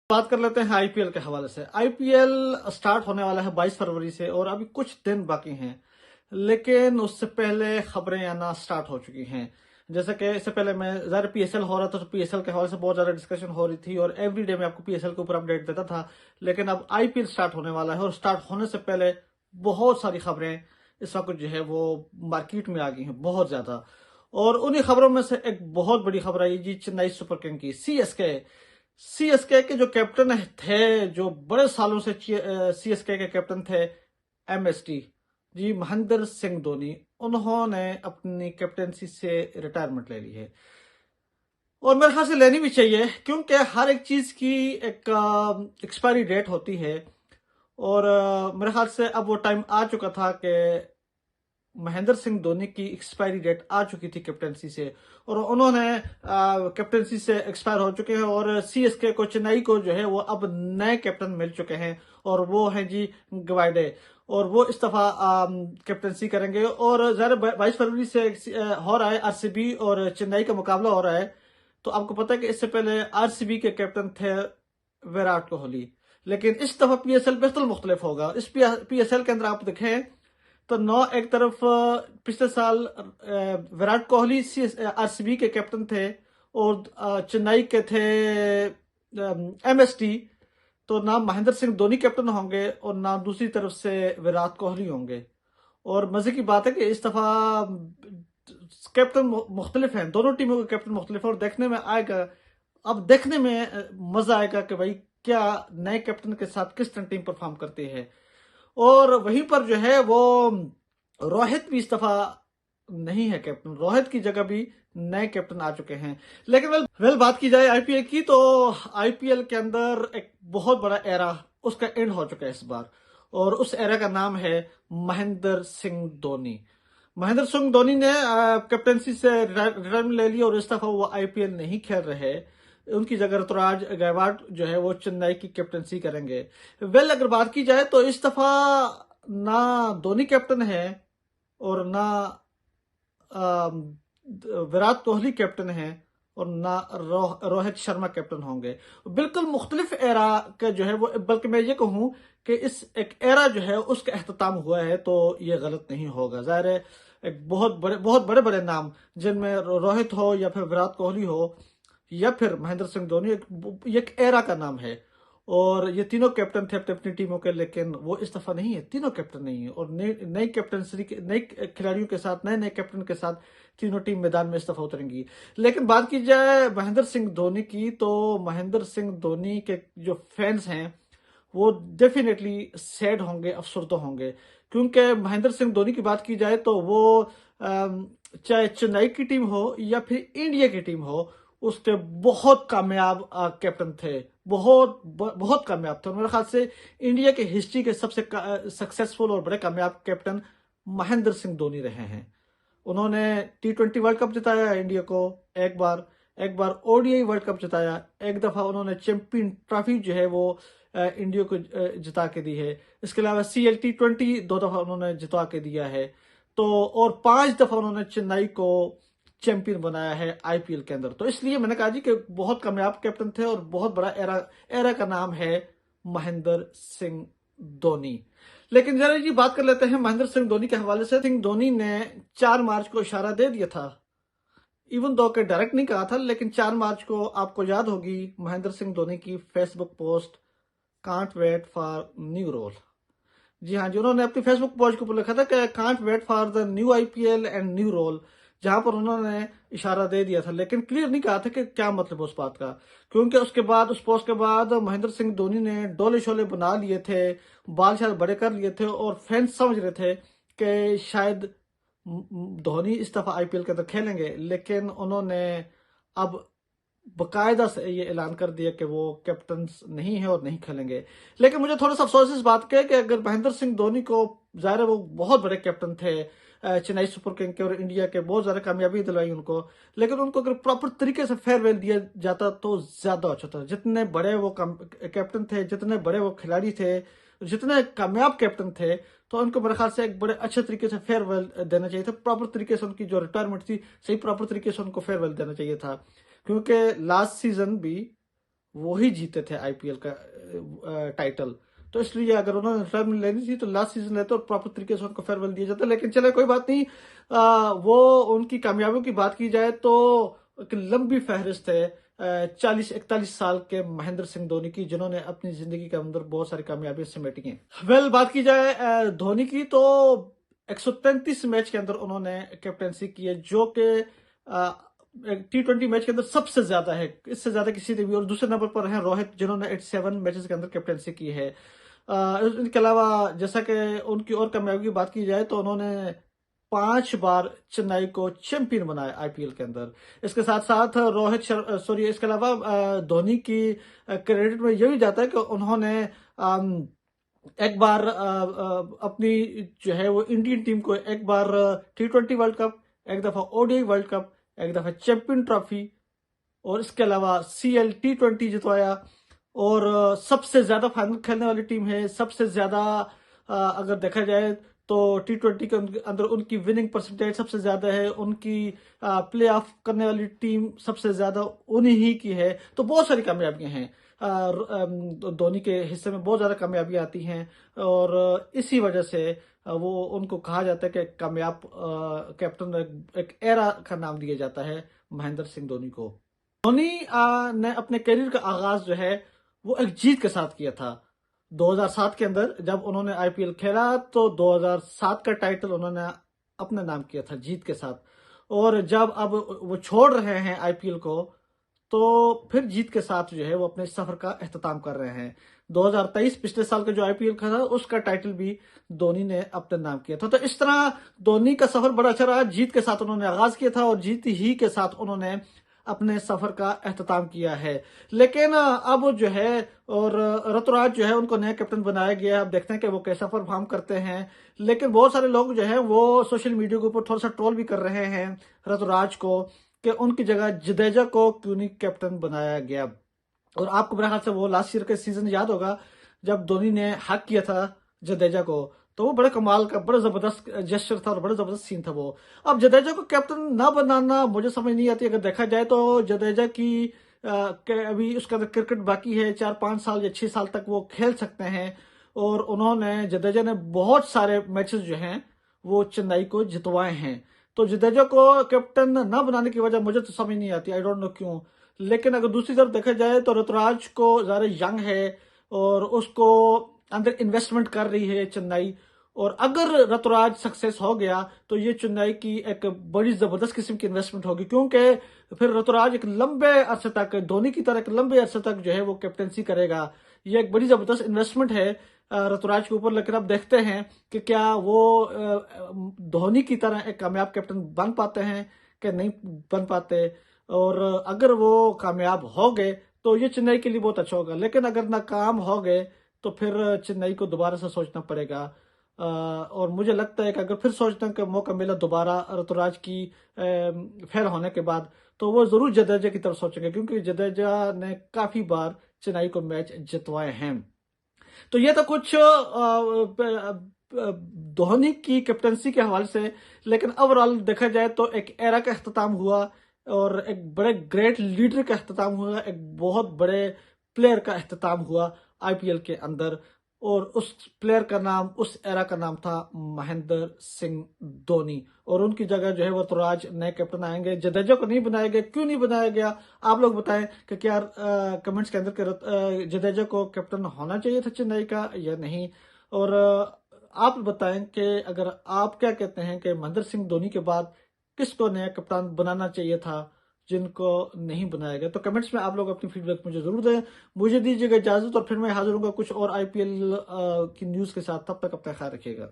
बात कर लेते हैं आईपीएल के हवाले से। आईपीएल स्टार्ट होने वाला है 22 फरवरी से और अभी कुछ दिन बाकी हैं, लेकिन उससे पहले खबरें आना स्टार्ट हो चुकी हैं। जैसे कि इससे पहले मैं ज़्यादा पीएसएल हो रहा था तो पीएसएल के हवाले से बहुत ज़्यादा डिस्कशन हो रही थी और एवरीडे मैं आपको पीएसएल के ऊपर अपडेट देता था। लेकिन अब आईपीएल स्टार्ट होने वाला है और स्टार्ट होने से पहले बहुत सारी खबरें इस वक्त जो है वो मार्केट में आ गई हैं, बहुत ज़्यादा। और उन्हीं खबरों में से एक बहुत बड़ी खबर आई जी चेन्नई सुपर किंग की। सीएसके के जो कैप्टन थे, जो बड़े सालों से सीएसके के कैप्टन थे, एमएसटी जी, महेंद्र सिंह धोनी, उन्होंने अपनी कैप्टनसी से रिटायरमेंट ले ली है। और मेरे ख्याल से लेनी भी चाहिए, क्योंकि हर एक चीज की एक एक्सपायरी डेट होती है। और मेरे ख्याल से अब वो टाइम आ चुका था कि महेंद्र सिंह धोनी की एक्सपायरी डेट आ चुकी थी कैप्टनसी से, और उन्होंने कैप्टनसी से एक्सपायर हो चुके हैं। और सीएसके को, चेन्नई को जो है वो अब नए कैप्टन मिल चुके हैं और वो हैं जी गवाइडे, और वो इस दफा कैप्टनसी करेंगे। और ज़रा 22 फरवरी से हो रहा है आरसीबी और चेन्नई का मुकाबला हो रहा है। तो आपको पता है कि इससे पहले आरसीबी के कैप्टन थे विराट कोहली, लेकिन इस दफा पीएसएल बिल्कुल मुख्तलिफ होगा। इस पीएसएल के अंदर आप देखें तो नौ एक तरफ पिछले साल विराट कोहली आरसीबी के कैप्टन थे और चेन्नई के थे एमएसटी। तो ना महेंद्र सिंह धोनी कैप्टन होंगे और ना दूसरी तरफ से विराट कोहली होंगे। और मजे की बात है कि इस दफा कैप्टन मुख्तलिफ हैं, दोनों टीमों के कैप्टन मुख्तलिफ हैं और देखने में आएगा, अब देखने में मजा आएगा कि भाई क्या नए कैप्टन के साथ किस तरह टीम परफॉर्म करती है। और वहीं पर जो है वो रोहित भी इस दफा नहीं है कैप्टन, रोहित की जगह भी नए कैप्टन आ चुके हैं। लेकिन वेल बात की जाए आईपीएल की, तो आईपीएल के अंदर एक बहुत बड़ा एरा उसका एंड हो चुका है इस बार, और उस एरा का नाम है महेंद्र सिंह धोनी। महेंद्र सिंह धोनी ने कैप्टनसी से रिटायरमेंट ले लिया और इस दफा वो आईपीएल नहीं खेल रहे। उनकी जगह ऋतुराज गायकवाड़ जो है वो चेन्नई की कैप्टनसी करेंगे। अगर बात की जाए तो इस दफा ना धोनी कैप्टन है और ना विराट कोहली कैप्टन है और ना रोहित शर्मा कैप्टन होंगे। बिल्कुल मुख्तलिफ एरा का जो है वो, बल्कि मैं ये कहूँ कि इस एक एरा जो है उसका अख्ताम हुआ है, तो ये गलत नहीं होगा। ज़ाहिर है एक बहुत बड़े बड़े नाम, जिनमें रोहित हो या फिर विराट कोहली हो या फिर महेंद्र सिंह धोनी, एक एरा का नाम है। और ये तीनों कैप्टन थे अपनी अपनी टीमों के, लेकिन वो इस दफा नहीं है, तीनों कैप्टन नहीं है। और नई कैप्टनसी, नए खिलाड़ियों के साथ, नए नए कैप्टन के साथ तीनों टीम मैदान में इस दफा उतरेंगी। लेकिन बात की जाए महेंद्र सिंह धोनी की, तो महेंद्र सिंह धोनी के जो फैंस हैं वो डेफिनेटली सैड होंगे, अफसरदा होंगे। क्योंकि महेंद्र सिंह धोनी की बात की जाए तो वो चाहे चेन्नई की टीम हो या फिर इंडिया की टीम हो, उसके बहुत कामयाब कैप्टन थे, बहुत कामयाब थे। मेरे ख्याल से इंडिया के हिस्ट्री के सबसे सक्सेसफुल और बड़े कामयाब कैप्टन महेंद्र सिंह धोनी रहे हैं। उन्होंने T20 वर्ल्ड कप जिताया इंडिया को एक बार ओडीआई वर्ल्ड कप जिताया, एक दफा उन्होंने चैंपियन ट्रॉफी जो है वो इंडिया को जिता के दी है। इसके अलावा CL T20 दो दफा उन्होंने जिता के दिया है। तो और 5 दफा उन्होंने चेन्नई को चैंपियन बनाया है आईपीएल के अंदर। तो इसलिए मैंने कहा जी कि बहुत कामयाब कैप्टन थे और बहुत बड़ा एरा का नाम है महेंद्र सिंह धोनी। लेकिन जरा जी बात कर लेते हैं महेंद्र सिंह धोनी के हवाले से। सिंह धोनी ने 4 मार्च को इशारा दे दिया था, इवन दो के डायरेक्ट नहीं कहा था, लेकिन 4 मार्च को आपको याद होगी महेंद्र सिंह धोनी की Facebook post, can't wait for new role. जी हाँ जी, उन्होंने अपनी फेसबुक पोस्ट के ऊपर लिखा था कि can't wait for the new IPL and new role, जहां पर उन्होंने इशारा दे दिया था, लेकिन क्लियर नहीं कहा था कि क्या मतलब उस बात का। क्योंकि उसके बाद, उस पोस्ट के बाद महेंद्र सिंह धोनी ने डोले शोले बना लिए थे, बाल शाल बड़े कर लिए थे और फैंस समझ रहे थे कि शायद धोनी इस दफा आईपीएल के अंदर खेलेंगे। लेकिन उन्होंने अब बकायदा से ये ऐलान कर दिया कि वो कैप्टन नहीं है और नहीं खेलेंगे। लेकिन मुझे थोड़ा सा अफसोस इस बात का है कि अगर महेंद्र सिंह धोनी को, ज़ाहिर है वो बहुत बड़े कैप्टन थे चेन्नई सुपर किंग के और इंडिया के, बहुत ज़्यादा कामयाबी दिलवाई उनको, लेकिन उनको अगर प्रॉपर तरीके से फेयरवेल दिया जाता तो ज़्यादा अच्छा था। जितने बड़े वो कैप्टन थे, जितने बड़े वो खिलाड़ी थे, जितने कामयाब कैप्टन थे, तो उनको मेरे ख्याल से एक बड़े अच्छे तरीके से फेयरवेल देना चाहिए था। प्रॉपर तरीके से उनकी जो रिटायरमेंट थी, सही प्रॉपर तरीके से उनको फेयरवेल देना चाहिए था। क्योंकि लास्ट सीजन भी वो ही जीते थे आईपीएल का टाइटल। तो इसलिए अगर उन्होंने रिटायरमेंट लेनी थी तो लास्ट सीजन लेते और प्रॉपर तरीके से उनको फेयरवेल दिया जाता। लेकिन चले कोई बात नहीं। वो उनकी कामयाबियों की बात की जाए तो एक लंबी फहरिस्त है 40-41 साल के महेंद्र सिंह धोनी की, जिन्होंने अपनी जिंदगी के अंदर बहुत सारी कामयाबियां समेटी हैं। वेल, बात की जाए धोनी की तो 133 मैच के अंदर उन्होंने कैप्टनसी की है, जो कि T20 मैच के अंदर सबसे ज्यादा है, इससे ज्यादा किसी ने भी। और दूसरे नंबर पर है रोहित, जिन्होंने 87 मैचेस के अंदर कैप्टनसी की है। इनके अलावा जैसा कि उनकी और कामयाबी की बात की जाए तो उन्होंने 5 बार चेन्नई को चैंपियन बनाया आईपीएल के अंदर। इसके साथ साथ इसके अलावा धोनी की क्रेडिट में यह भी जाता है कि उन्होंने एक बार अपनी जो है वो इंडियन टीम को एक बार T20 वर्ल्ड कप, एक दफा ओडीआई वर्ल्ड कप, एक दफा चैंपियन ट्रॉफी और इसके अलावा CL T20 जितवाया। और सबसे ज्यादा फाइनल खेलने वाली टीम है, सबसे ज्यादा अगर देखा जाए तो T20 के अंदर उनकी विनिंग परसेंटेज सबसे ज्यादा है, उनकी प्ले ऑफ करने वाली टीम सबसे ज्यादा उन्हीं ही की है। तो बहुत सारी कामयाबियां हैं, धोनी के हिस्से में बहुत ज्यादा कामयाबियां आती हैं और इसी वजह से वो उनको कहा जाता है कि कामयाब कैप्टन, एक एरा का नाम दिया जाता है महेंद्र सिंह धोनी को। धोनी ने अपने करियर का आगाज जो है वो एक जीत के साथ किया था 2007 के अंदर। जब उन्होंने आईपीएल खेला तो 2007 का टाइटल उन्होंने अपने नाम किया था जीत के साथ। और जब अब वो छोड़ रहे हैं आईपीएल को तो फिर जीत के साथ जो है वो अपने सफर का एख्तिताम कर रहे हैं। 2023 पिछले साल का जो आईपीएल का था उसका टाइटल भी धोनी ने अपने नाम किया था। तो इस तरह धोनी का सफर बड़ा अच्छा रहा। जीत के साथ उन्होंने आगाज किया था और जीत ही के साथ उन्होंने अपने सफर का एख्तिताम किया है। लेकिन अब जो है और ऋतुराज जो है उनको नया कैप्टन बनाया गया है। अब देखते हैं कि वो कैसा परफॉर्म करते हैं। लेकिन बहुत सारे लोग जो है वो सोशल मीडिया के ऊपर थोड़ा सा ट्रोल भी कर रहे हैं ऋतुराज को कि उनकी जगह जडेजा को क्यों नहीं कैप्टन बनाया गया। और आपको मेरे ख्याल से वो लास्ट ईयर का सीजन याद होगा जब धोनी ने हक किया था जडेजा को, तो वो बड़े कमाल का बड़ा जबरदस्त जेस्चर था और बड़ा जबरदस्त सीन था वो। अब जडेजा को कैप्टन ना बनाना मुझे समझ नहीं आती। अगर देखा जाए तो जडेजा की अभी उसका क्रिकेट बाकी है, 4-5 साल या 6 साल तक वो खेल सकते हैं। और जडेजा ने बहुत सारे मैचेस जो हैं वो चेन्नई को जितवाए हैं। तो जडेजा को कैप्टन ना बनाने की वजह मुझे तो समझ नहीं आती, आई डोंट नो क्यों। लेकिन अगर दूसरी तरफ देखा जाए तो ऋतुराज को ज्यादा यंग है और उसको अंदर इन्वेस्टमेंट कर रही है चेन्नई। और अगर ऋतुराज सक्सेस हो गया तो ये चेन्नई की एक बड़ी जबरदस्त किस्म की इन्वेस्टमेंट होगी, क्योंकि फिर ऋतुराज एक लंबे अरसे तक, धोनी की तरह एक लंबे अरसे तक जो है वो कैप्टनसी करेगा। ये एक बड़ी जबरदस्त इन्वेस्टमेंट है ऋतुराज के ऊपर। लेकिन अब देखते हैं कि क्या वो धोनी की तरह एक कामयाब कैप्टन बन पाते हैं कि नहीं बन पाते। और अगर वो कामयाब हो गए तो ये चेन्नई के लिए बहुत अच्छा होगा। लेकिन अगर नाकाम हो गए तो फिर चेन्नई को दोबारा से सोचना पड़ेगा। और मुझे लगता है कि अगर फिर सोचना का मौका मिला दोबारा ऋतुराज की फेल होने के बाद, तो वो जरूर जडेजा की तरफ सोचेंगे, क्योंकि जडेजा ने काफी बार चेन्नई को मैच जितवाए हैं। तो ये तो कुछ धोनी की कैप्टनसी के हवाले से। लेकिन ओवरऑल देखा जाए तो एक एरा का अख्तिताम हुआ और एक बड़े ग्रेट लीडर का अख्तिताम हुआ, एक बहुत बड़े प्लेयर का अख्तिताम हुआ आईपीएल के अंदर। और उस प्लेयर का नाम, उस एरा का नाम था महेंद्र सिंह धोनी। और उनकी जगह जो है वो ऋतुराज नए कैप्टन आएंगे। जडेजा को नहीं बनाया गया, क्यों नहीं बनाया गया आप लोग बताएं कि क्या कमेंट्स के अंदर कि जडेजा को कैप्टन होना चाहिए था चेन्नई का या नहीं। और आप बताएं कि अगर आप क्या कहते हैं कि महेंद्र सिंह धोनी के बाद किसको नया कप्तान बनाना चाहिए था जिनको नहीं बनाया गया। तो कमेंट्स में आप लोग अपनी फीडबैक मुझे जरूर दें। मुझे दीजिएगा इजाजत और फिर मैं हाजिर हूँगा कुछ और आईपीएल की न्यूज़ के साथ। तब तक अपना ख्याल रखिएगा।